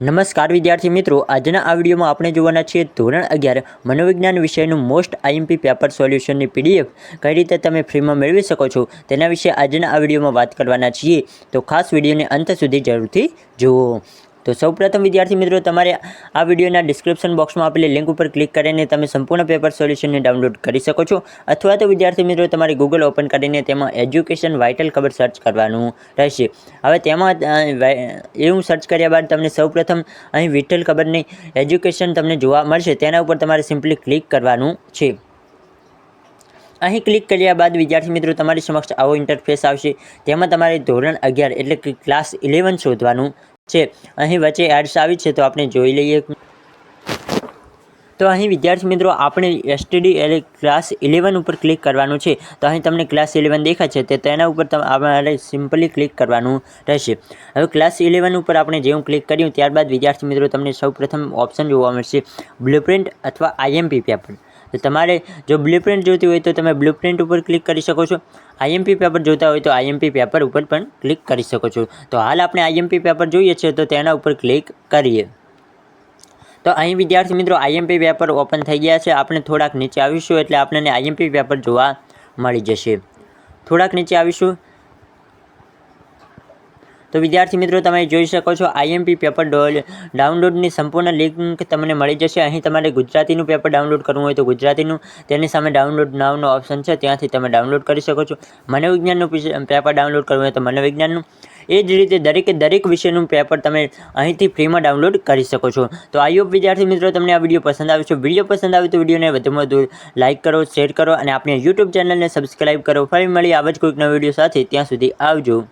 નમસ્કાર વિદ્યાર્થી મિત્રો, આજના આ વિડીયોમાં આપણે જોવાના છીએ ધોરણ 11 મનોવિજ્ઞાન વિષયનું મોસ્ટ આઈએમપી પેપર સોલ્યુશનની પીડીએફ કઈ રીતે તમે ફ્રીમાં મેળવી શકો છો તેના વિશે આજના આ વિડીયોમાં વાત કરવાના છીએ. તો ખાસ વિડીયોને અંત સુધી જરૂરથી જુઓ. તો સૌપ્રથમ વિદ્યાર્થી મિત્રો, તમારે આ વિડીયોના ડિસ્ક્રિપ્શન બોક્સમાં આપેલી લિંક ઉપર ક્લિક કરીને તમે સંપૂર્ણ પેપર સોલ્યુશનને ડાઉનલોડ કરી શકો છો. અથવા તો વિદ્યાર્થી મિત્રો, તમારે ગૂગલ ઓપન કરીને તેમાં એજ્યુકેશન વાઇટલ ખબર સર્ચ કરવાનું રહેશે. હવે તેમાં એવું સર્ચ કર્યા બાદ તમને સૌપ્રથમ અહીં વિઠ્ઠલ ખબરની એજ્યુકેશન તમને જોવા મળશે. તેના ઉપર તમારે સિમ્પલી ક્લિક કરવાનું છે. અહીં ક્લિક કર્યા બાદ વિદ્યાર્થી મિત્રો, તમારી સમક્ષ આવો ઇન્ટરફેસ આવશે. તેમાં તમારે ધોરણ 11 એટલે કે ક્લાસ 11 શોધવાનું છે. અહીં વચ્ચે એડ્સ આવી છે, તો આપણે જોઈ લઈએ. તો અહીં વિદ્યાર્થી મિત્રો, આપણે એસટીડી એટલે ક્લાસ 11 ઉપર ક્લિક કરવાનું છે. તો અહીં તમને ક્લાસ 11 દેખાય છે, તો તેના ઉપર તમારે સિમ્પલી ક્લિક કરવાનું રહેશે. હવે ક્લાસ 11 ઉપર આપણે જેવું ક્લિક કર્યું ત્યારબાદ વિદ્યાર્થી મિત્રો, તમને સૌપ્રથમ ઓપ્શન જોવા મળશે બ્લુપ્રિન્ટ અથવા આઈએમપી પેપર. તો તમારે જો બ્લુપ્રિન્ટ જોતી હોય તો તમે બ્લુપ્રિન્ટ ઉપર ક્લિક કરી શકો છો. આઈએમપી પેપર જોતા હોય તો આઈએમપી પેપર ઉપર પણ ક્લિક કરી શકો છો. તો હાલ આપણે આઈએમપી પેપર જોઈએ છીએ, તો તેના ઉપર ક્લિક કરીએ. તો અહીં વિદ્યાર્થી મિત્રો, આઈએમપી પેપર ઓપન થઈ ગયા છે. આપણે થોડાક નીચે આવીશું એટલે આપણને આઈએમપી પેપર જોવા મળી જશે. થોડાક નીચે આવીશું તો વિદ્યાર્થી મિત્રો, તમે જોઈ શકો છો આઈએમપી પેપર ડાઉનલોડની સંપૂર્ણ લિંક તમને મળી જશે. અહીં તમારે ગુજરાતીનું પેપર ડાઉનલોડ કરવું હોય તો ગુજરાતીનું, તેની સામે ડાઉનલોડ નાવનો ઓપ્શન છે, ત્યાંથી તમે ડાઉનલોડ કરી શકો છો. મનોવિજ્ઞાનનું પેપર ડાઉનલોડ કરવું હોય તો મનોવિજ્ઞાનનું. એ જ રીતે દરેક વિષયનું પેપર તમે અહીંથી ફ્રીમાં ડાઉનલોડ કરી શકો છો. તો આઈ હોપ વિદ્યાર્થી મિત્રો, તમને આ વિડીયો પસંદ આવે છે. વિડીયો પસંદ આવે તો વિડીયોને વધુમાં વધુ લાઇક કરો, શેર કરો અને આપણી યુટ્યુબ ચેનલને સબસ્ક્રાઈબ કરો. ફરી મળી આવા જ કોઈક નવા વિડીયો સાથે. ત્યાં સુધી આવજો.